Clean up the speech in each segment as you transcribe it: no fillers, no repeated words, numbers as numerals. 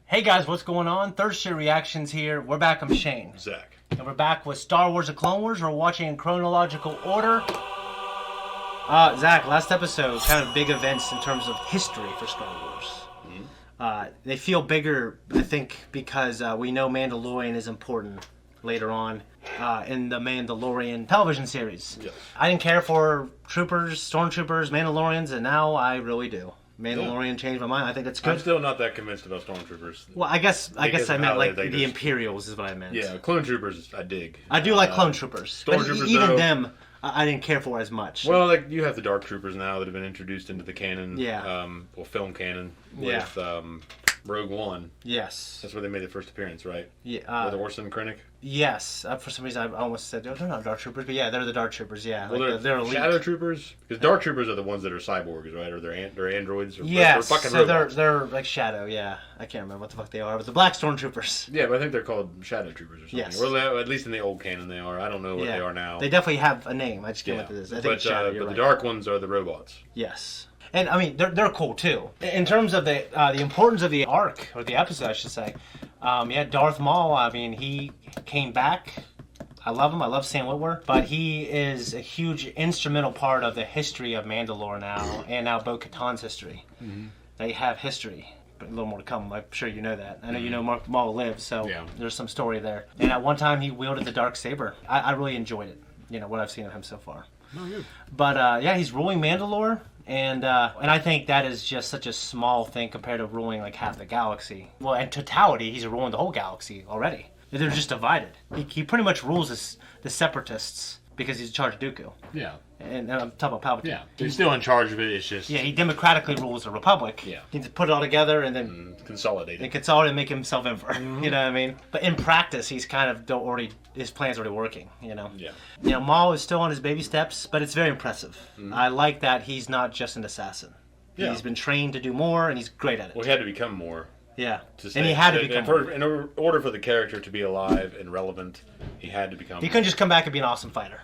Hey guys, what's going on? Third Shirt Reactions here. We're back. I'm Shane. Zach. And we're back with Star Wars: The Clone Wars. We're watching in chronological order. Zach, last episode, kind of big events in terms of history for Star Wars. They feel bigger, I think, because we know Mandalorian is important later on in the Mandalorian television series. Yes. I didn't care for troopers, stormtroopers, Mandalorians, and now I really do. Mandalorian changed my mind. I think it's good. I'm still not that convinced about stormtroopers. Well, I guess I meant like the Imperials is what I meant. Yeah, clone troopers I dig. I do like clone troopers. Stormtroopers, even them, I didn't care for as much. Well, like you have the dark troopers now that have been introduced into the canon. Yeah. Film canon with Rogue One. Yes. That's where they made their first appearance, right? Yeah. With Orson Krennic. Yes. For some reason, I almost said they're not dark troopers, but yeah, they're the dark troopers. Yeah. Well, like they're elite. shadow troopers, because dark troopers are the ones that are cyborgs, right? Or they're androids. Or yes. they're fucking so robots. they're like shadow. Yeah. I can't remember what the fuck they are, but the black stormtroopers. Yeah, but I think they're called shadow troopers or something. Yes. Or at least in the old canon they are. I don't know what they are now. They definitely have a name. I just can't what it is. I think it's shadow. But right. the dark ones are the robots. Yes. And I mean, they're cool too. In terms of the importance of the arc, or the episode, I should say. Darth Maul, I mean, he came back. I love him. I love Sam Witwer. But he is a huge instrumental part of the history of Mandalore now, and now Bo-Katan's history. Mm-hmm. They have history. But a little more to come. I'm sure you know that. I know you know Maul lives, so there's some story there. And at one time, he wielded the dark saber. I really enjoyed it. You know, what I've seen of him so far. Oh, good. But he's ruling Mandalore. And I think that is just such a small thing compared to ruling like half the galaxy. Well, in totality, he's ruling the whole galaxy already. They're just divided. He pretty much rules the Separatists because he's in charge of Dooku. Yeah. And I'm talking about Palpatine. Yeah. He's still in charge of it. It's just... Yeah, he democratically rules the Republic. Yeah. He can put it all together and then... Consolidate it. And consolidate and make himself emperor. Mm-hmm. You know what I mean? But in practice, he's kind of his plan's already working, you know? Yeah. You know, Maul is still on his baby steps, but it's very impressive. Mm-hmm. I like that he's not just an assassin. Yeah. He's been trained to do more, and he's great at it. Well, he had to become more. Yeah. And he had to become more. In order for the character to be alive and relevant, he had to become He couldn't just come back and be an awesome fighter.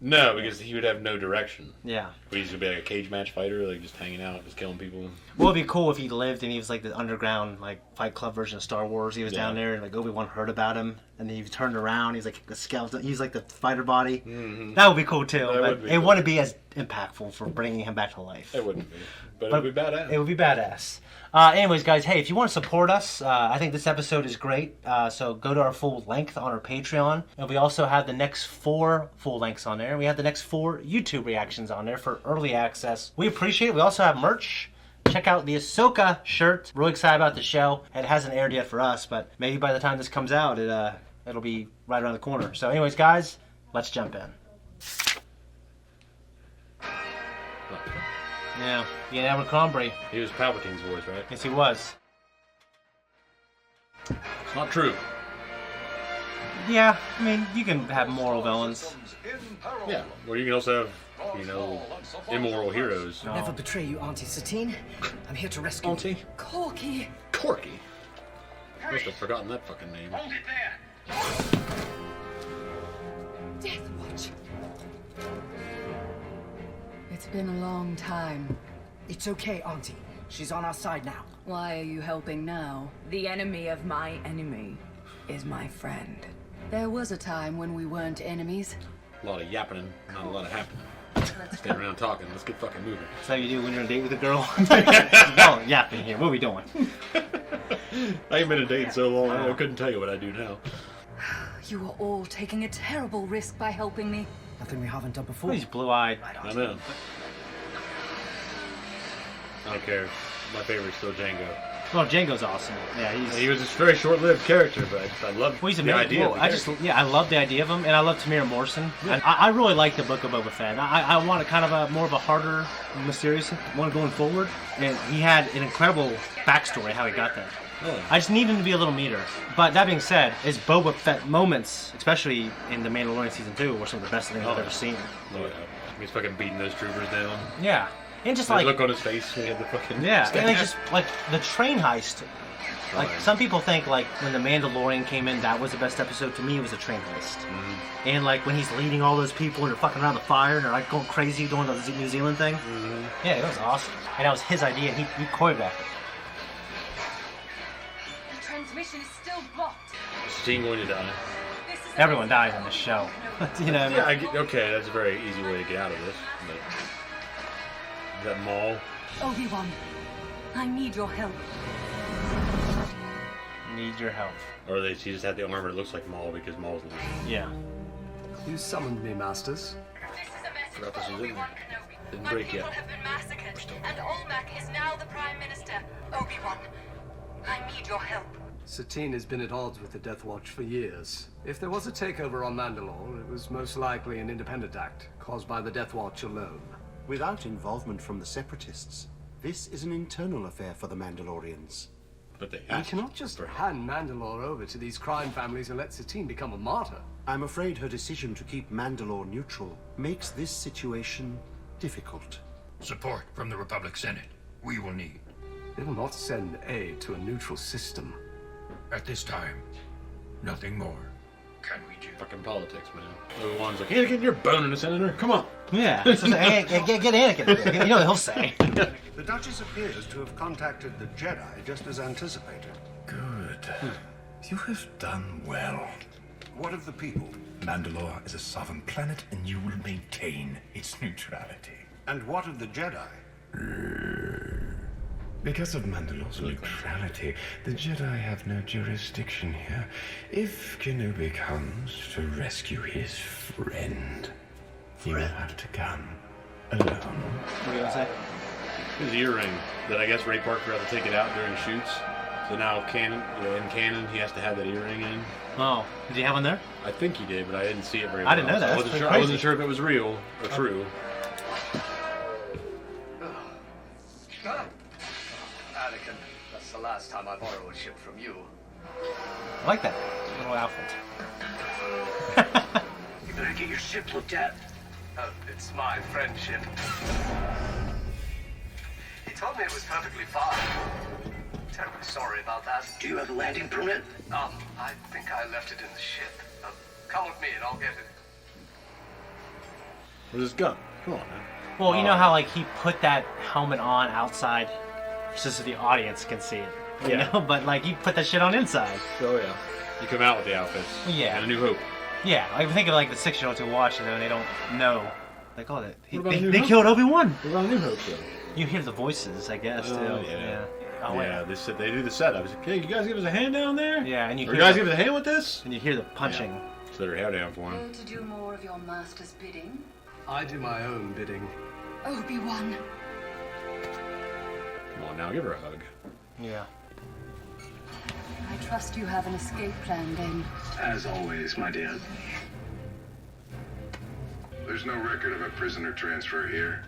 No, because he would have no direction. Yeah. He's going to be like a cage match fighter, like just hanging out, just killing people. Well, it'd be cool if he lived and he was like the underground, like, Fight Club version of Star Wars. He was down there and like Obi-Wan heard about him and then he turned around. He's like a skeleton. He's like the fighter body. Mm-hmm. That would be cool too. But it wouldn't be as impactful for bringing him back to life. It wouldn't be. But it would be badass. It would be badass. Anyways, guys, hey, if you want to support us, I think this episode is great. So go to our full length on our Patreon. And we also have the next 4 full lengths on there. We have the next 4 YouTube reactions on there for early access. We appreciate it. We also have merch. Check out the Ahsoka shirt. Really excited about the show. It hasn't aired yet for us, but maybe by the time this comes out, it'll be right around the corner. So anyways, guys, let's jump in. Yeah, Ian Abercrombie. He was Palpatine's voice, right? Yes, he was. It's not true. Yeah, I mean, you can have moral villains. Yeah, well, you can also have, immoral heroes. I'll never betray you, Auntie Satine. I'm here to rescue Auntie? Corky. Corky? I must have forgotten that fucking name. Hold it there! Death Watch. It's been a long time. It's okay, Auntie. She's on our side now. Why are you helping now? The enemy of my enemy is my friend. There was a time when we weren't enemies. A lot of yapping, not a lot of happening. Stand around talking. Let's get fucking moving. That's how you do when you're on a date with a girl. No, yapping here. What are we doing? I ain't been a date in so long, I couldn't tell you what I do now. You are all taking a terrible risk by helping me. Nothing we haven't done before. He's blue-eyed. I know. I don't care. My favorite's still Django. Well, Django's awesome. Yeah, he was a very short-lived character, but I love the idea of the character. I love the idea of him, and I love Tamira Morrison. Yeah. I really like the book of Boba Fett. I want a kind of more of a harder, mysterious one going forward. And he had an incredible backstory how he got there. Really? I just need him to be a little meaner. But that being said, his Boba Fett moments, especially in The Mandalorian Season 2, were some of the best things I've ever seen. Oh, yeah. He's fucking beating those troopers down. Yeah. And just the like... look on his face when he had the fucking... Yeah, and like just like the train heist. Like some people think like when The Mandalorian came in, that was the best episode. To me, it was a train heist. Mm-hmm. And like when he's leading all those people and they're fucking around the fire and they're like going crazy doing the New Zealand thing. Mm-hmm. Yeah, it was awesome. And that was his idea. He choreographed it. transmission is still blocked. Is Satine going to die? This is Everyone dies in this show. You know. Yeah, okay, that's a very easy way to get out of this. But is that Maul? Obi-Wan, I need your help. Need your help. Or she just had the armor that looks like Maul because Maul's losing. Yeah. You summoned me, Masters. This is a message Forgot this for was in Obi-Wan there. Kenobi. Didn't My break people yet. have been massacred, and Olmec is now the Prime Minister. Obi-Wan, I need your help. Satine has been at odds with the Death Watch for years. If there was a takeover on Mandalore, it was most likely an independent act, caused by the Death Watch alone. Without involvement from the Separatists, this is an internal affair for the Mandalorians. But they We asked cannot just for hand Mandalore over to these crime families and let Satine become a martyr. I'm afraid her decision to keep Mandalore neutral makes this situation difficult. Support from the Republic Senate. We will need. They will not send aid to a neutral system. At this time, nothing more can we do. fucking politics, man. Obi-Wan's like, Anakin, you're boning the senator. Come on. Yeah. So, hey, get Anakin in there. You know what he'll say. The Duchess appears to have contacted the Jedi just as anticipated. Good. You have done well. What of the people? Mandalore is a sovereign planet, and you will maintain its neutrality. And what of the Jedi? Because of Mandalore's neutrality, the Jedi have no jurisdiction here. If Kenobi comes to rescue his friend, he will have to come alone. What are you gonna say? His earring that I guess Ray Park forgot to take it out during shoots. So now in canon, he has to have that earring in. Oh, did you have one there? I think he did, but I didn't see it very I didn't know that. So That's I pretty wasn't sure if it was real or true. Anakin, that's the last time I borrow a ship from you. I like that little outfit. You better get your ship looked at. It's my friendship. He told me it was perfectly fine. Terribly sorry about that. Do you have a landing permit? I think I left it in the ship. Come with me and I'll get it. Where's his gun? Come on, man. Well, you know how like he put that helmet on outside, just so the audience can see it. You Yeah. know, but like he put that shit on inside. Oh yeah. You come out with the outfits. Yeah. And A New Hope. Yeah, like think of like the 6-year-olds who watch it and they don't know. Like, oh, What about New they Hope? killed Obi-Wan. What about A New Hope though? You hear the voices, I guess, Oh, too. yeah. Oh, wait. Yeah, they do the setup. It's like, hey, you guys give us a hand down there? Yeah, and you Or hear you guys the- give us a hand with this? And you hear the punching. So they're hair down for him. Will to do more of your master's bidding? I do my own bidding. Obi-Wan. Come on now, give her a hug. Yeah. I trust you have an escape plan, Dane. As always, my dear. There's no record of a prisoner transfer here.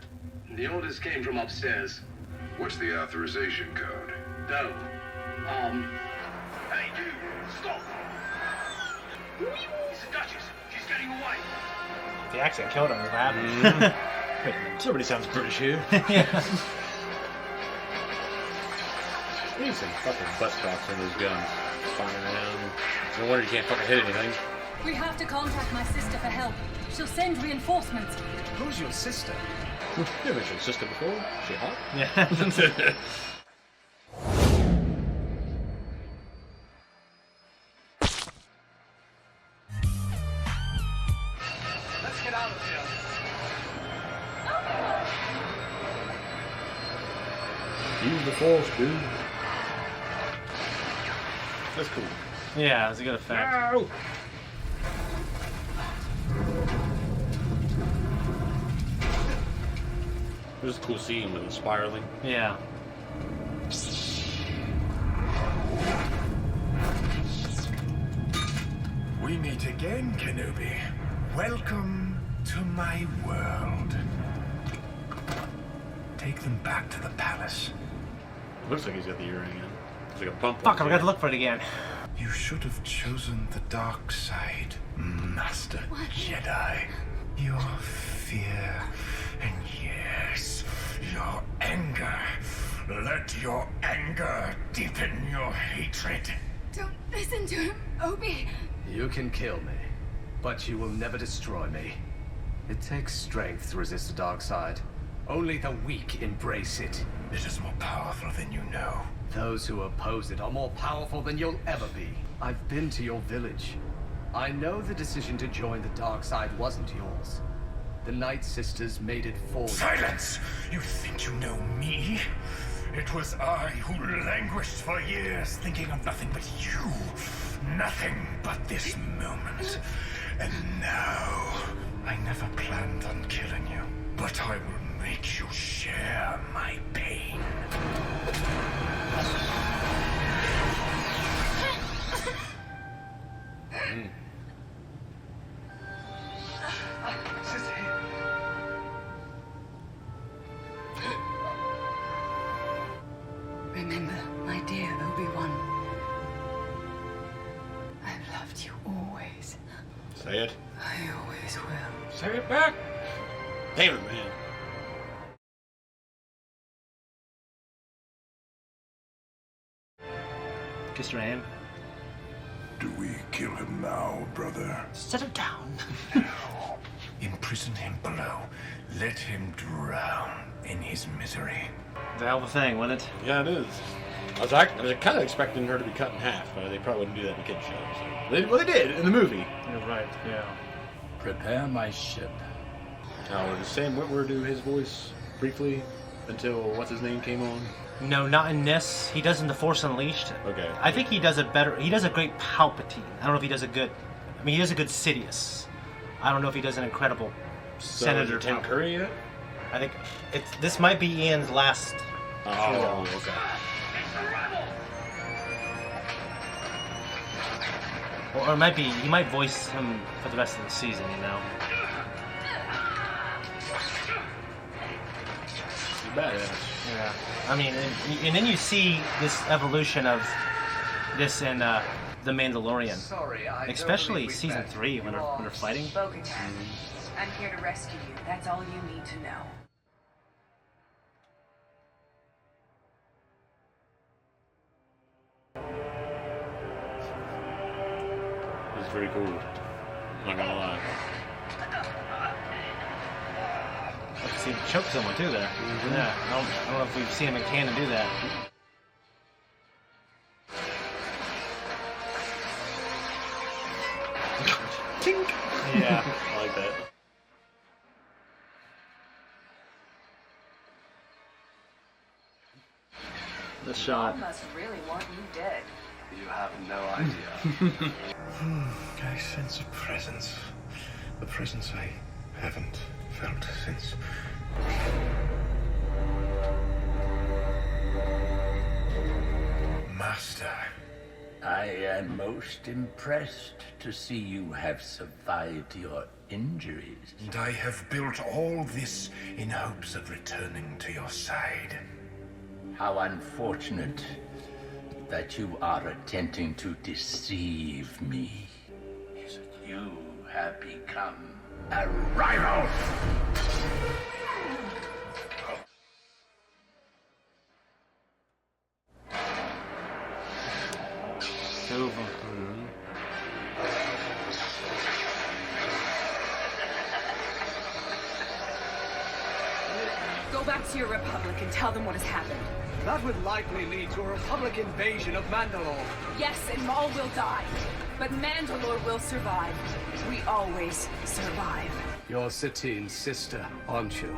The orders came from upstairs. What's the authorization code? No. Hey, dude, stop! It's the Duchess. She's getting away. The accent killed him. What happened? Wait, somebody sounds British here. Yeah. We need some fucking butt stocks on those guns. Firing around. No wonder you can't fucking hit anything. We have to contact my sister for help. She'll send reinforcements. Who's your sister? You mentioned sister before. She hot? Yeah. Let's get out of here. Use the force, dude. That's cool. Yeah, it was a good effect. Ow! There's a cool scene with it spiraling. Yeah. We meet again, Kenobi. Welcome to my world. Take them back to the palace. Looks like he's got the earring in. It's like a pump. Fuck, I forgot to look for it again. You should have chosen the dark side, Master Jedi. Your fear and yes, your anger. Let your anger deepen your hatred. Don't listen to him, Obi. You can kill me, but you will never destroy me. It takes strength to resist the dark side. Only the weak embrace it. It is more powerful than you know. Those who oppose it are more powerful than you'll ever be. I've been to your village. I know the decision to join the dark side wasn't yours. The Night Sisters made it for you. Silence! You think you know me? It was I who languished for years, thinking of nothing but you. Nothing but this moment. And now, I never planned on killing you, but I will make you share my pain. Remember, my dear Obi-Wan, I've loved you always. Say it. I always will. Say it back! Damn it, man. Kissed her hand. Do we kill him now, brother? Set him down. Imprison him below. Let him drown in his misery. The hell of a thing, wasn't it? Yeah, it is. I was kind of expecting her to be cut in half, but they probably wouldn't do that in the kids' show. So. They did in the movie. You're right, yeah. Prepare my ship. Now, did Sam Witwer do his voice briefly until what's-his-name came on? No, not in this. He does in The Force Unleashed. Okay. I think he does it better. He does a great Palpatine. I don't know if he does a good... I mean, he does a good Sidious. I don't know if he does an incredible Senator Tim Palpatine. Curry yet? I think this might be Ian's last... Oh, okay. Or it might be... He might voice him for the rest of the season, you know? He's badass. Yeah. I mean, and then you see this evolution of this in The Mandalorian. Sorry, I Especially season 3 when they're fighting. Bo-Katan, I'm here to rescue you. That's all you need to know. This is pretty cool. Not gonna lie. I've seen him choke someone too there. Yeah, I don't know if we've seen him in canon do that. Tink! Yeah, I like that. The shot. God must really want you dead. You have no idea. I sense a presence. A presence I haven't felt since. Master. I am most impressed to see you have survived your injuries. And I have built all this in hopes of returning to your side. How unfortunate that you are attempting to deceive me. You have become a rival! Over. Go back to your Republic and tell them what has happened. That would likely lead to a Republic invasion of Mandalore. Yes, and Maul will die. But Mandalore will survive. We always survive. You're Satine's sister, aren't you?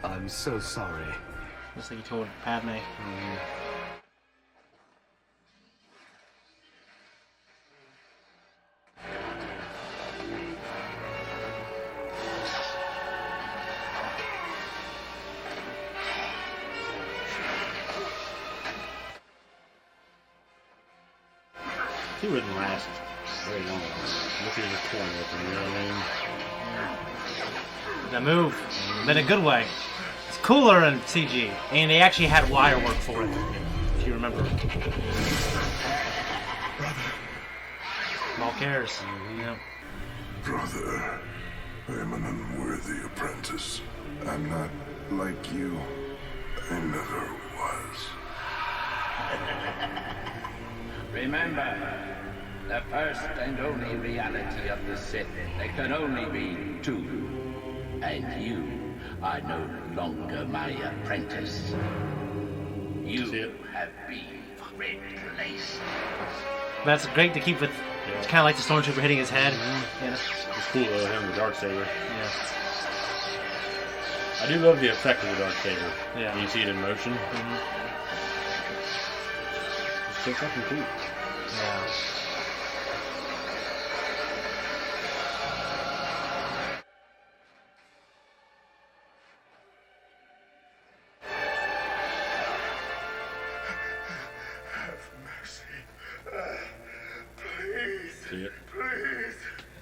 I'm so sorry. Just like you told Padme. He wouldn't last very long. Look at his corner open, you know what I mean? The move, but in a good way. It's cooler in CG, and they actually had wire work for it, if you remember. Maul cares. Yeah. Brother, I am an unworthy apprentice. I'm not like you. I never was. Remember, the first and only reality of the Sith, there can only be two. And you are no longer my apprentice. You have been replaced. That's great to keep with. It's kind of like the stormtrooper hitting his head. Yeah. It's cool though, him, the Darksaber. Yeah. I do love the effect of the Darksaber. Yeah. When you see it in motion. It's so fucking cool. Yeah. See it? Please.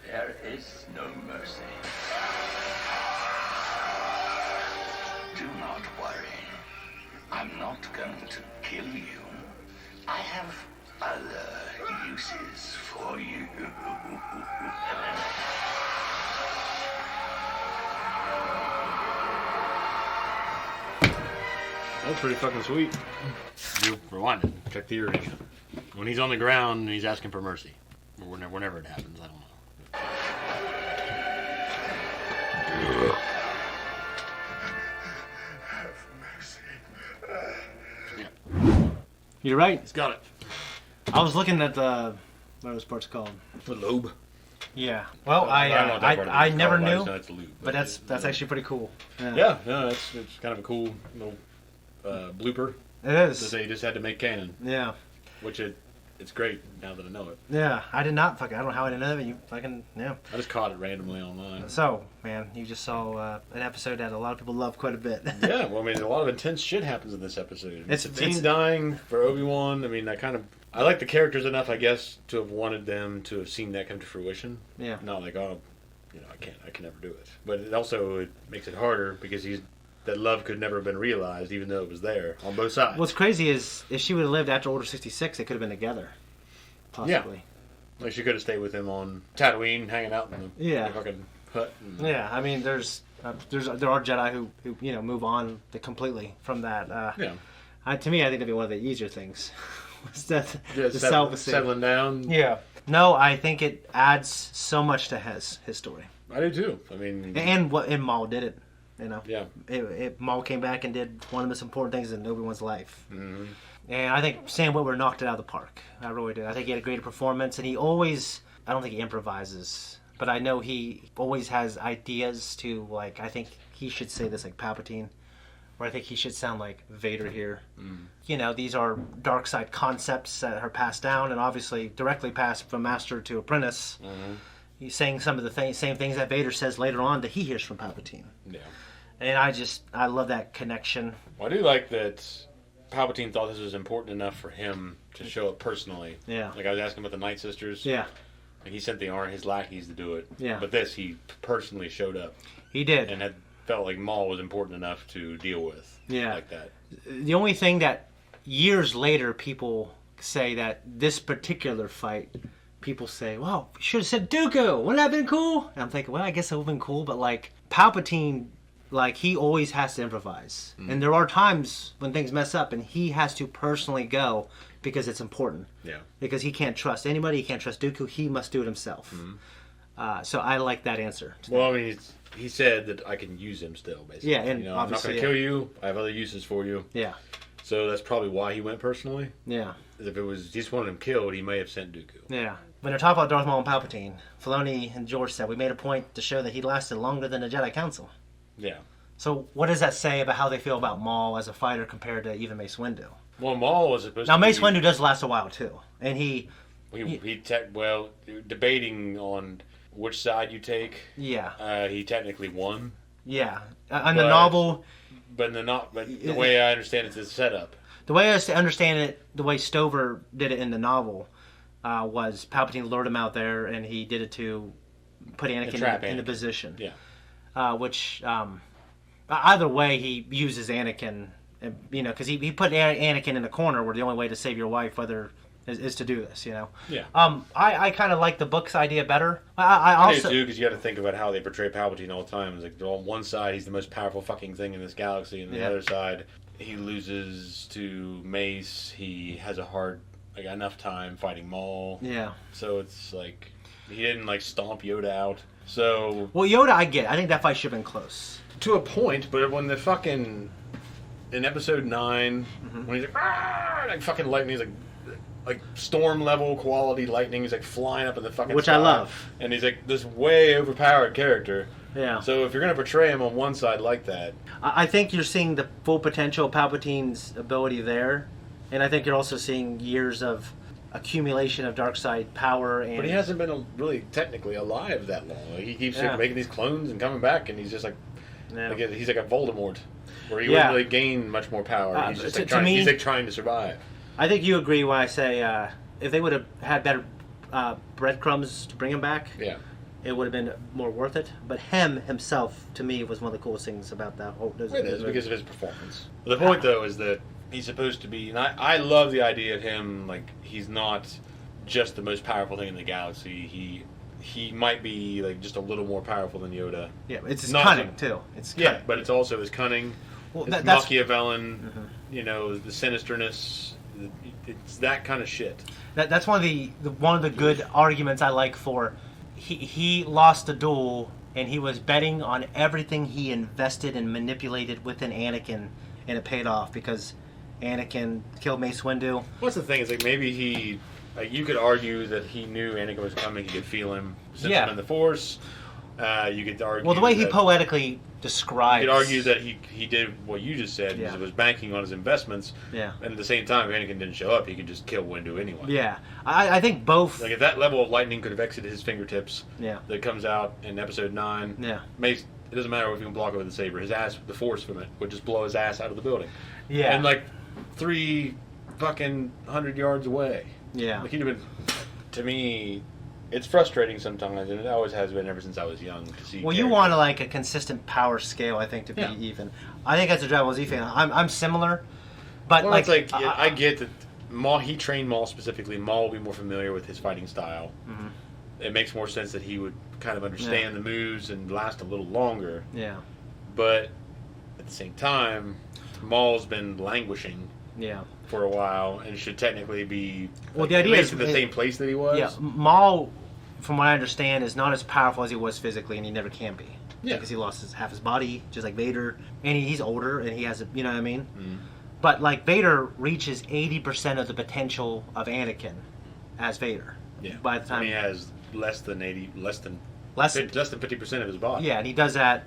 There is no mercy. Do not worry. I'm not going to kill you. I have other uses for you. That's pretty fucking sweet. You rewind it. Check the earring. When he's on the ground and he's asking for mercy. Or whenever it happens, I don't know. You're right. He's got it. I was looking at the what are those parts called? The lobe. Yeah. Well, I never knew, but that's actually pretty cool. Yeah, no, it's kind of a cool little blooper. It is. That they just had to make canon. Yeah. Which it's great now that I know it. Yeah, I did not fucking. I don't know how I didn't know that. You fucking yeah. I just caught it randomly online. So, man, you just saw an episode that a lot of people love quite a bit. Yeah, well, I mean, a lot of intense shit happens in this episode. Satine dying for Obi-Wan. I mean, I like the characters enough, I guess, to have wanted them to have seen that come to fruition. Yeah. Not like, oh, I can never do it. But it makes it harder because that love could never have been realized, even though it was there on both sides. What's crazy is if she would have lived after Order 66, they could have been together. Possibly. Yeah. Like she could have stayed with him on Tatooine, hanging out in the fucking hut. Yeah, I mean, there are Jedi who move on completely from that. To me, I think that'd be one of the easier things. Settling down. Yeah. No, I think it adds so much to his story. I do too. I mean, and Maul did it. Yeah. Maul came back and did one of the most important things in Obi-Wan's life. Mm-hmm. And I think Sam Witwer knocked it out of the park. I really did. I think he had a great performance, and I don't think he improvises, but I know he always has ideas to, like, I think he should say this like Palpatine, or I think he should sound like Vader here. Mm. These are dark side concepts that are passed down, and obviously directly passed from master to apprentice. Mm-hmm. He's saying some of the same things that Vader says later on that he hears from Palpatine. Yeah. And I love that connection. Well, I do like that Palpatine thought this was important enough for him to show up personally. Yeah. Like I was asking about the Night Sisters. Yeah. Like he sent his lackeys to do it. Yeah. But he personally showed up. He did. And had felt like Maul was important enough to deal with. Yeah. Like that. The only thing that years later people say that this particular fight, people say, well, we should have said Dooku. Wouldn't that have been cool? And I'm thinking, well, I guess it would have been cool, but like Palpatine, like he always has to improvise. Mm. And there are times when things mess up and he has to personally go because it's important. Yeah. Because he can't trust anybody, he can't trust Dooku, he must do it himself. Mm. So I like that answer. Well, I mean, he said that I can use him still, basically. Yeah, and I'm not going to kill you, I have other uses for you. Yeah. So that's probably why he went personally. Yeah. If it was he just wanted him killed, he may have sent Dooku. Yeah. When they're talking about Darth Maul and Palpatine, Filoni and George said, we made a point to show that he lasted longer than the Jedi Council. Yeah. So what does that say about how they feel about Maul as a fighter compared to even Mace Windu? Well, Maul was supposed to Now, Mace Windu does last a while, too. And debating on which side you take. Yeah. He technically won. Yeah. On the novel... But the way I understand it's a setup. The way I understand it, the way Stover did it in the novel, was Palpatine lured him out there, and he did it to put Anakin in the position. Yeah. Which, either way, he uses Anakin, because he put Anakin in the corner where the only way to save your wife is to do this, Yeah. I kind of like the book's idea better. I do too, because you got to think about how they portray Palpatine all the time. It's like on one side, he's the most powerful fucking thing in this galaxy, and the other side, he loses to Mace. He has enough time fighting Maul. Yeah. So it's like he didn't stomp Yoda out. So well, Yoda, I get. I think that fight should have been close to a point, but when the fucking in episode 9, when he's like fucking lightning, he's like storm level quality lightning, he's like flying up in the fucking Which sky. I love. And he's like this way overpowered character. Yeah. So if you're going to portray him on one side like that... I think you're seeing the full potential of Palpatine's ability there. And I think you're also seeing years of accumulation of dark side power. And But he hasn't been really technically alive that long. He keeps like, making these clones and coming back, and he's just like he's like a Voldemort, where he wouldn't really gain much more power. He's just like trying to survive. I think you agree when I say if they would have had better breadcrumbs to bring him back, it would have been more worth it. But himself, to me, was one of the coolest things about that whole. It is because of his performance. The point, though, is that he's supposed to be, and I love the idea of him. Like, he's not just the most powerful thing in the galaxy. He might be like just a little more powerful than Yoda. Yeah, it's his cunning too. It's cunning. But it's also his cunning, his Machiavellian. You know, the sinisterness. It's that kind of shit. That's one of the good arguments I like for. He lost a duel, and he was betting on everything he invested and manipulated within Anakin, and it paid off because Anakin killed Mace Windu. What's the thing is like maybe he, like you could argue that he knew Anakin was coming. He could feel him, sense him in the Force. You could argue. Well, the way he poetically describes. You could argue that he did what you just said. Because it was banking on his investments. Yeah. And at the same time, if Anakin didn't show up, he could just kill Windu anyway. Yeah, I think both. Like if that level of lightning could have exited his fingertips. Yeah. That comes out in Episode 9. Yeah. Mace. It doesn't matter if you can block it with a saber. His ass, the Force from it, would just blow his ass out of the building. Yeah. And like 3 fucking 100 yards away. Yeah. Like he'd have been. To me, it's frustrating sometimes, and it always has been ever since I was young. To see you want like a consistent power scale, I think, to be even. I think as a Dragon Ball Z fan, I'm similar, but it's like I get that Maul. He trained Maul specifically. Maul will be more familiar with his fighting style. Mm-hmm. It makes more sense that he would kind of understand the moves and last a little longer. Yeah. But at the same time, Maul's been languishing. Yeah. For a while, and should technically be the idea is in the same place that he was. Yeah, Maul, from what I understand, is not as powerful as he was physically, and he never can be. Yeah, because he lost half his body, just like Vader, and he's older, and he has you know what I mean. Mm-hmm. But like Vader reaches 80% of the potential of Anakin as Vader. Yeah. By the time he has less than 50% of his body. Yeah, and he does that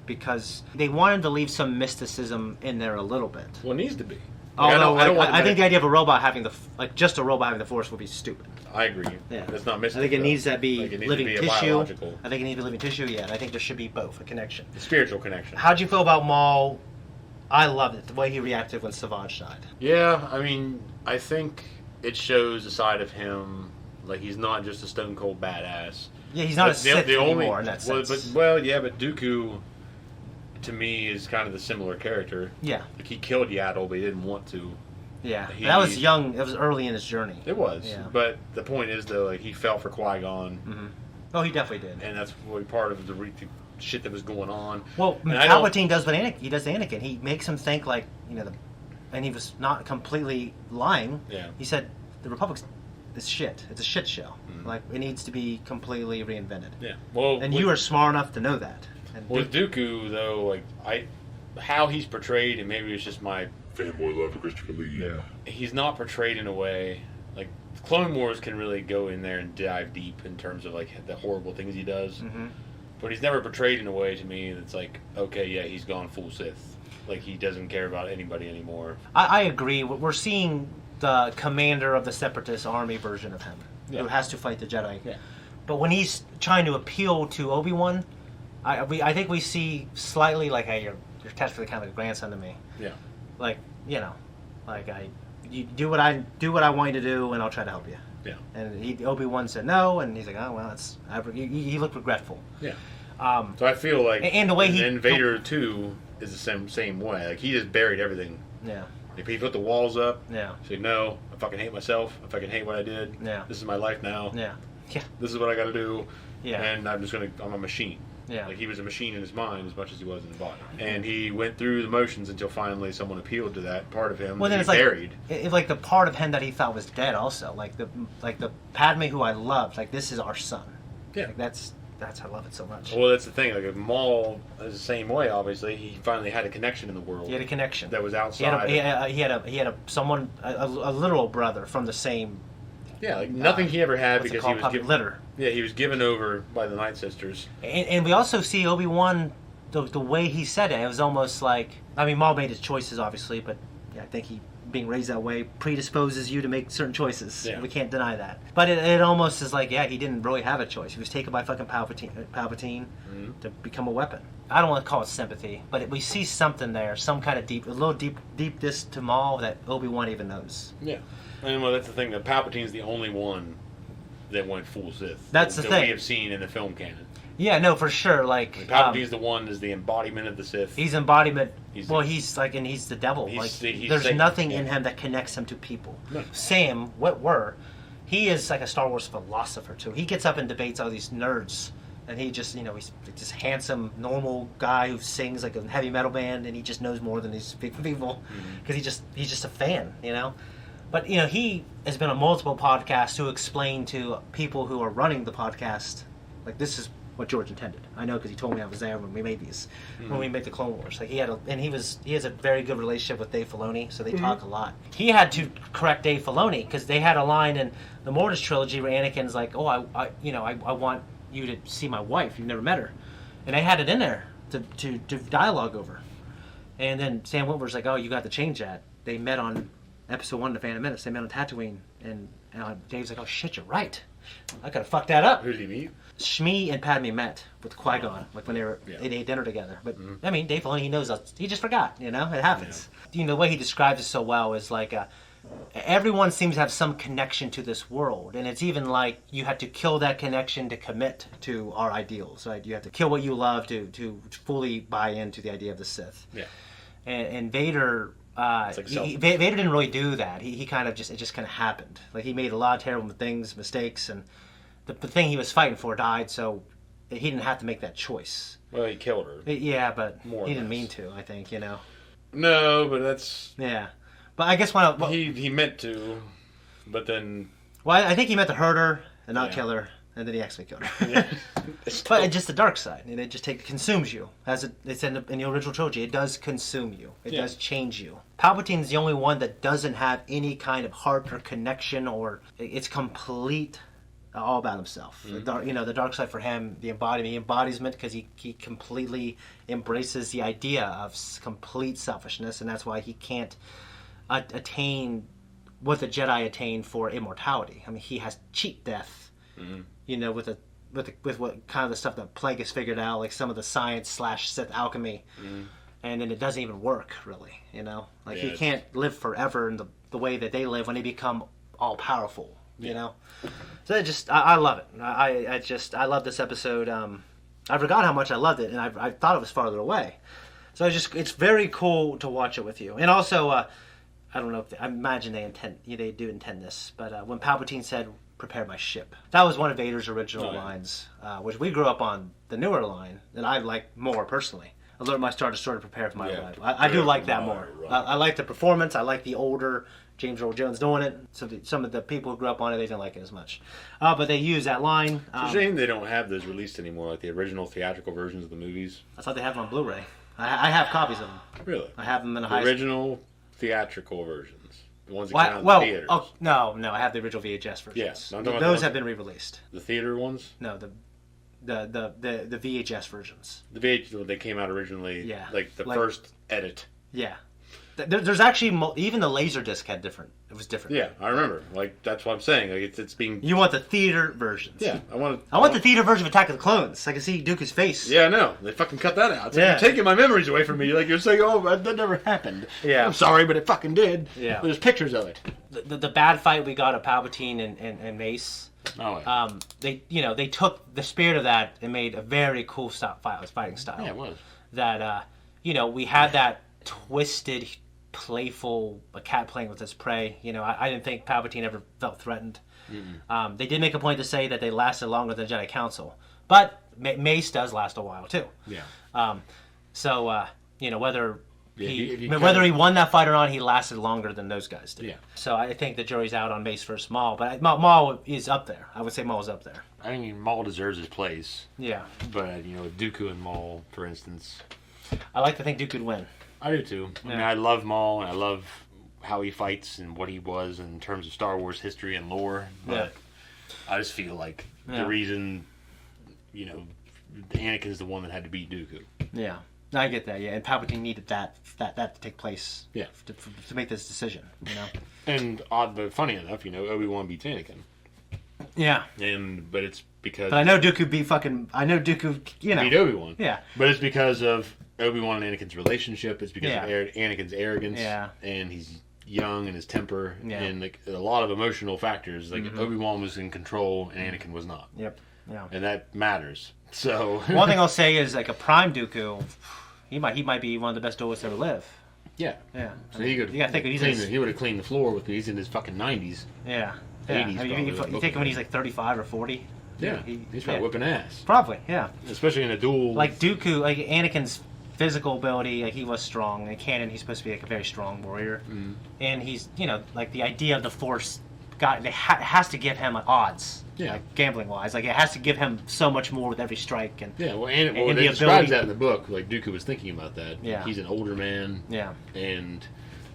because they wanted to leave some mysticism in there a little bit. Well, it needs to be. Although I think the idea of a robot having just a robot having the Force would be stupid. I agree. Yeah, that's not missing. I think it needs to be living tissue. I think it needs to be living tissue. Yeah, and I think there should be both a connection, a spiritual connection. How'd you feel about Maul? I loved it the way he reacted when Savage died. Yeah, I mean, I think it shows a side of him like he's not just a stone cold badass. Yeah, he's not a Sith anymore in that sense. But Dooku. To me, is kind of the similar character. Yeah. Like he killed Yaddle, but he didn't want to. Yeah. That was young. That was early in his journey. It was. Yeah. But the point is, though, like he fell for Qui-Gon. Mm-hmm. Oh, he definitely did. And that's part of the shit that was going on. Well, Palpatine does what Anakin. He does to Anakin. He makes him think like and he was not completely lying. Yeah. He said the Republic's is shit. It's a shit show. Mm-hmm. Like it needs to be completely reinvented. Yeah. Well, and you are smart enough to know that. And with Dooku, though, how he's portrayed, and maybe it's just my fanboy love for Christopher Lee. Yeah, he's not portrayed in a way like Clone Wars can really go in there and dive deep in terms of like the horrible things he does. Mm-hmm. But he's never portrayed in a way to me that's like, okay, yeah, he's gone full Sith. Like he doesn't care about anybody anymore. I agree. We're seeing the commander of the Separatist army version of him, who has to fight the Jedi. Yeah. But when he's trying to appeal to Obi-Wan. I think we see slightly like, hey, you're technically kind of a grandson to me. Yeah. Like you do what I want you to do, and I'll try to help you. Yeah. And Obi-Wan said no, and he's like, oh well, he looked regretful. Yeah. So I feel like and the way Vader too is the same way. Like he just buried everything. Yeah. If he put the walls up. Yeah. Said no, I fucking hate myself. I fucking hate what I did. Yeah. This is my life now. Yeah. Yeah. This is what I got to do. Yeah. And I'm a machine. Yeah. Like he was a machine in his mind as much as he was in his body. And he went through the motions until finally someone appealed to that part of him. Well, then it's buried. Like the part of him that he thought was dead also. Like the Padme who I loved, like this is our son. Yeah. Like I love it so much. Well, that's the thing. Like Maul is the same way. Obviously, he finally had a connection in the world. He had a connection that was outside. He had a literal brother from the same. Yeah, like nothing he ever had what's it because called? he was given litter. Yeah, he was given over by the Night Sisters. And we also see Obi-Wan, the way he said it was almost like, I mean, Maul made his choices obviously, but yeah, I think he being raised that way predisposes you to make certain choices. Yeah. We can't deny that. But it almost is like, yeah, he didn't really have a choice. He was taken by fucking Palpatine to become a weapon. I don't want to call it sympathy, but we see something there, some kind of a little deep diss to Maul that Obi-Wan even knows. Yeah. And well, that's the thing, that Palpatine's the only one that went full Sith. That's the that thing. we have seen in the film canon. Yeah, no, for sure. Like Palpatine's the one is the embodiment of the Sith. He's embodiment. He's the devil. He's there's Satan. nothing in him that connects him to people. No. Sam, he is like a Star Wars philosopher too. He gets up and debates all these nerds, and he just, he's this handsome, normal guy who sings like a heavy metal band, and he just knows more than these big people because he's just a fan, But he has been on multiple podcasts to explain to people who are running the podcast, like, this is what George intended. I know because he told me I was there when we made these, when we made the Clone Wars. Like he has a very good relationship with Dave Filoni, so they talk a lot. He had to correct Dave Filoni because they had a line in the Mortis trilogy where Anakin's like, "Oh, I want you to see my wife. You've never met her," and they had it in there to dialogue over. And then Sam Witwer's like, "Oh, you got to change that." They met on Episode 1 of The Phantom Menace. They met on Tatooine, and Dave's like, "Oh shit, you're right. I could have fucked that up." Who did he meet? Shmi and Padme met with Qui-Gon, like when they ate dinner together. But I mean, Dave Filoni, he knows us. He just forgot. It happens. Yeah. The way he describes it so well is like, everyone seems to have some connection to this world, and it's even like you had to kill that connection to commit to our ideals. Right? You have to kill what you love to fully buy into the idea of the Sith. Yeah. And Vader. Vader didn't really do that. He kind of it just kind of happened. Like he made a lot of terrible mistakes, and the thing he was fighting for died, so he didn't have to make that choice. Well, he killed her. Yeah, but he didn't mean to. I think No, but that's But I guess he meant to, but then. Well, I think he meant to hurt her and not kill her. And then he actually killed her. Yeah. But it's just the dark side. It just consumes you. As it's in the original trilogy, it does consume you. It does change you. Palpatine's the only one that doesn't have any kind of heart or connection, or it's complete, all about himself. The dark side for him, the embodiment, because he completely embraces the idea of complete selfishness, and that's why he can't attain what the Jedi attain for immortality. I mean, he has cheat death. With what kind of the stuff that Plague has figured out, like some of the science / Sith alchemy, and then it doesn't even work really. He can't live forever in the way that they live when they become all powerful. So I love it. I love this episode. I forgot how much I loved it, and I thought it was farther away. So it's very cool to watch it with you. And also, I don't know if I imagine they do intend this, but when Palpatine said, "Prepare my ship," that was one of Vader's original lines, which we grew up on the newer line, and I like more personally. Alert my Star Destroyer to prepare for my arrival. I do like that more. I like the performance. I like the older James Earl Jones doing it. So some of the people who grew up on it, they didn't like it as much. But they use that line. It's a shame they don't have those released anymore, like the original theatrical versions of the movies. I thought they have them on Blu-ray. I have copies of them. Really? I have them in the original theatrical versions. The ones that came out in theaters. Oh, no, I have the original VHS versions. Yeah, those have been re-released. The theater ones? No, the VHS versions. The VHS, they came out originally, like the first edit. Yeah. There's actually, even the Laserdisc had different. It was different. Yeah, I remember. Like, that's what I'm saying. Like, it's being... You want the theater versions. Yeah, I want the theater version of Attack of the Clones. I can see Dooku's face. Yeah, I know. They fucking cut that out. It's like, you're taking my memories away from me. Like, you're saying, oh, that never happened. Yeah. I'm sorry, but it fucking did. Yeah. There's pictures of it. The bad fight we got of Palpatine and Mace... Oh, yeah. They took the spirit of that and made a very cool fighting style. Yeah, it was. That, we had that twisted... playful, a cat playing with its prey. I didn't think Palpatine ever felt threatened. They did make a point to say that they lasted longer than the Jedi Council, but Mace does last a while too. Yeah. So whether Whether he won that fight or not, he lasted longer than those guys did. Yeah. So I think the jury's out on Mace versus Maul, but Maul is up there. I would say Maul's up there. I mean, Maul deserves his place. Yeah. But, Dooku and Maul, for instance. I like to think Dooku would win. I do too. I mean, I love Maul, and I love how he fights and what he was in terms of Star Wars history and lore. But I just feel like the reason, Anakin's the one that had to beat Dooku. Yeah. I get that, and Palpatine needed that to take place to make this decision, And odd, but funny enough, Obi-Wan beats Anakin. Yeah. But it's because... But I know Dooku beat beat Obi-Wan. Yeah. But it's because of Obi-Wan and Anakin's relationship. It's because of Anakin's arrogance. Yeah. And he's young and his temper. Yeah. And a lot of emotional factors. Obi-Wan was in control and Anakin was not. Yep. Yeah. And that matters. So... One thing I'll say is, like, a prime Dooku... He might be one of the best duelists ever live. Yeah. Yeah. So he would have cleaned the floor with he's in his fucking 90s. Yeah. 80s. I mean, you take him when he's like 35 or 40. Yeah. He's probably whipping ass. Probably, yeah. Especially in a duel. Like Dooku, like Anakin's physical ability, like he was strong. In canon, he's supposed to be like a very strong warrior. Mm. And he's, like the idea of the Force, has to give him odds. Yeah. Like gambling wise, like it has to give him so much more with every strike, and it describes that in the book. Like Dooku was thinking about that. Yeah, he's an older man. Yeah, and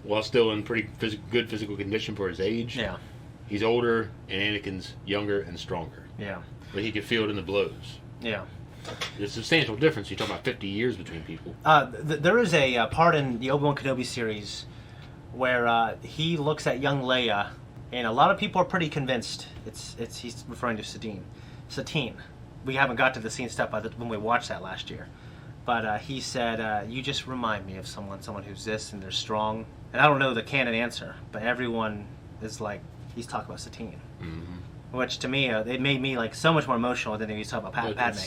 while still in pretty good physical condition for his age. Yeah, he's older, and Anakin's younger and stronger. Yeah, but he could feel it in the blows. Yeah, there's a substantial difference. You're talking about 50 years between people. There is a part in the Obi-Wan Kenobi series where he looks at young Leia. And a lot of people are pretty convinced he's referring to Satine. We haven't got to the scene stuff when we watched that last year. But he said, you just remind me of someone who's this and they're strong. And I don't know the canon answer, but everyone is like, he's talking about Satine. Mm-hmm. Which to me, it made me like so much more emotional than he was talking about Padme.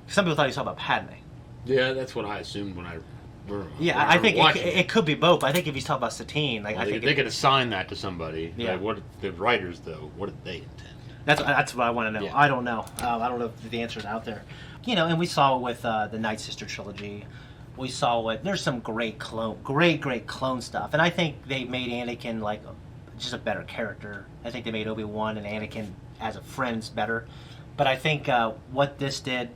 Some people thought he was talking about Padme. Yeah, that's what I assumed when I... Yeah, I think it could be both. I think if he's talking about Satine, like, I think they could assign that to somebody. Yeah. Like, what the writers though? What did they intend? That's what I want to know. Yeah. I don't know. I don't know if the answer is out there. And we saw it with the Night Sister trilogy. We saw it. There's some great clone stuff, and I think they made Anakin like just a better character. I think they made Obi-Wan and Anakin as a friends better. But I think what this did.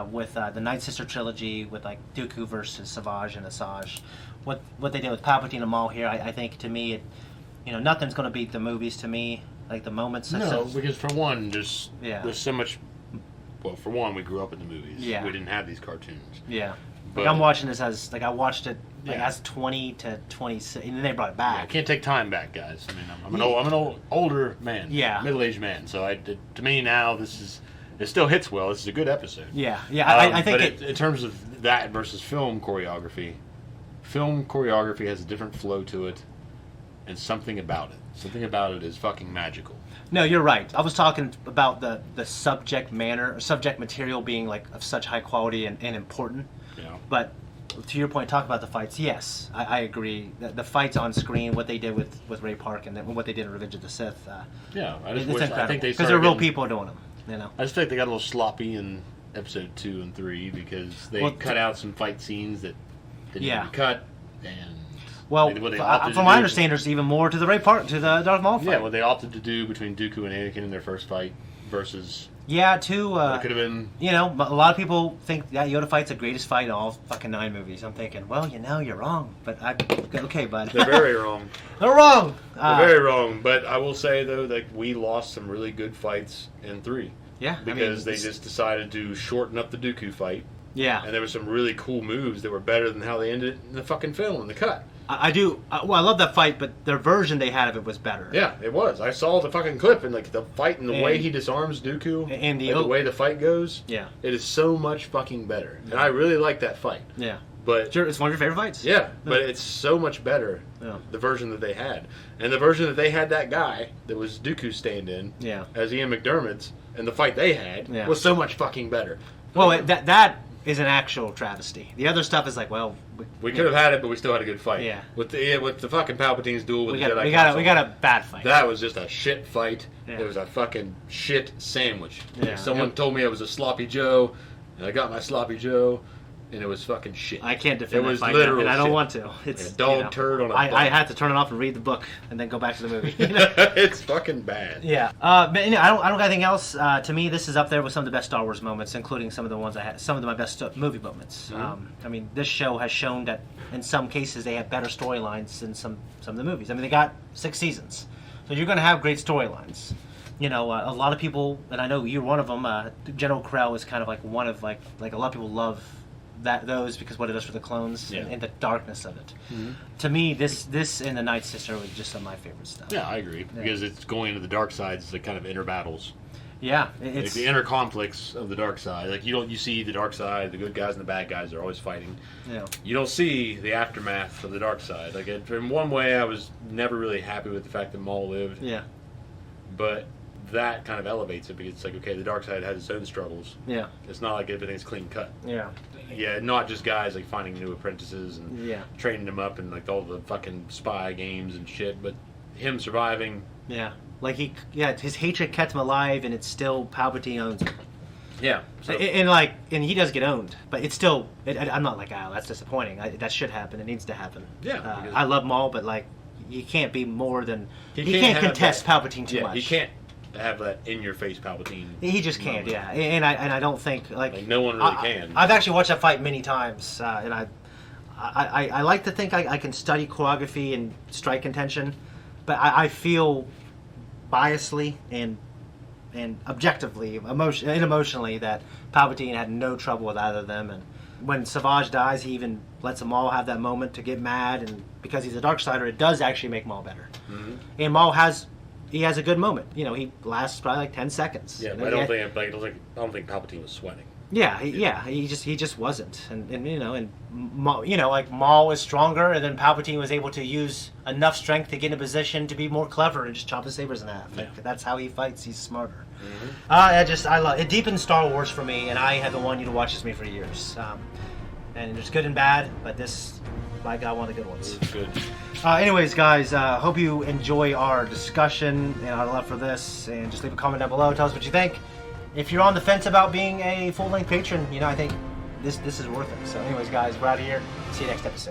With the Night Sister trilogy, with like Dooku versus Savage and Asajj, what they did with Palpatine and Maul here, I think to me, nothing's going to beat the movies to me. Like the moments. Because for one, there's so much. Well, for one, we grew up in the movies. Yeah. We didn't have these cartoons. Yeah. But I'm watching this as I watched it as 20 to 26, and then they brought it back. Yeah, I can't take time back, guys. I mean, I'm an older man. Yeah. Middle-aged man. So to me now, it still hits well. This is a good episode. Yeah, yeah. I think but in terms of that versus film choreography has a different flow to it, and something about it is fucking magical. No, you're right. I was talking about the subject material being like of such high quality and important. Yeah. But to your point, talk about the fights. Yes, I agree. The fights on screen, what they did with Ray Park, and then what they did in Revenge of the Sith. I think because they're real people doing them. I just think they got a little sloppy in episode 2 and 3 because they cut out some fight scenes that didn't need to be cut. And from my understanding, there's even more to the Darth Maul fight. Yeah, what they opted to do between Dooku and Anakin in their first fight versus. Yeah, it could have been. A lot of people think that Yoda fight's the greatest fight in all fucking 9 movies. I'm thinking, well, you're wrong, but okay, bud. They're very wrong. They're wrong. They're very wrong. But I will say though that we lost some really good fights in 3. Yeah, because they just decided to shorten up the Dooku fight. Yeah, and there were some really cool moves that were better than how they ended in the fucking film in the cut. I do. I love that fight, but their version they had of it was better. Yeah, it was. I saw the fucking clip and like the fight and the way he disarms Dooku and the way the fight goes. Yeah, it is so much fucking better, and I really like that fight. Yeah, but it's one of your favorite fights. Yeah, but it's so much better. Yeah. The version that they had, and the version that they had that guy that was Dooku stand-in. Yeah. As Ian McDermott's, and the fight they had was so much fucking better. Well, that is an actual travesty. The other stuff is like, well, we could have had it, but we still had a good fight. Yeah. With the fucking Palpatine's duel with the Jedi Council. We got a bad fight. That was just a shit fight. Yeah. It was a fucking shit sandwich. Yeah. Someone told me I was a sloppy Joe, and I got my sloppy Joe. and it was fucking shit. I can't defend it. Was that literal and I don't shit. want to. It's a dog turd on a I had to turn it off and read the book and then go back to the movie. It's fucking bad. Yeah, but I don't got anything else. To me, this is up there with some of the best Star Wars moments, including some of the ones I had. Some of my best movie moments. I mean, this show has shown that in some cases they have better storylines than some of the movies. I mean, they got 6 seasons, so you're going to have great storylines. You know, a lot of people, and I know you're one of them. General Krell is kind of like one of like a lot of people love those because what it does for the clones and the darkness of it. To me, this and the Night Sister was just some of my favorite stuff. Yeah, I agree because it's going into the dark side. It's the kind of inner battles. Yeah, it's like the inner conflicts of the dark side. Like you see the dark side, the good guys and the bad guys are always fighting. Yeah, you don't see the aftermath of the dark side. Like in one way, I was never really happy with the fact that Maul lived. Yeah, but that kind of elevates it because it's like, okay, the dark side has its own struggles. Yeah, it's not like everything's clean cut. Yeah, not just guys like finding new apprentices and training them up and like all the fucking spy games and shit, but him surviving. Yeah, like his hatred kept him alive, and it's still Palpatine owns him. Yeah, and he does get owned, but it's still. I'm not like, that's disappointing. That should happen. It needs to happen. Yeah, I love Maul, but like, he can't be more than he can't contest Palpatine too much. He can't have that in-your-face Palpatine. He just can't. Yeah, and I don't think like no one really can. I've actually watched that fight many times, and I like to think I can study choreography and strike intention, but I feel biasly and objectively, emotionally, that Palpatine had no trouble with either of them. And when Savage dies, he even lets them all have that moment to get mad, and because he's a Darksider, it does actually make Maul better. And Maul has a good moment. You know, he lasts probably like 10 seconds. Yeah, but I don't think Palpatine was sweating. Yeah, he just wasn't, and like Maul was stronger, and then Palpatine was able to use enough strength to get in a position to be more clever and just chop his sabers in half. Like, that's how he fights. He's smarter. I love it. Deepens Star Wars for me, and I haven't wanted you to watch this with me for years. And there's good and bad, but this, by God, one of the good ones. It's good. Anyways, guys, hope you enjoy our discussion and our love for this, and just leave a comment down below. Tell us what you think. If you're on the fence about being a full-length patron, I think this is worth it. So anyways, guys, we're out of here. See you next episode.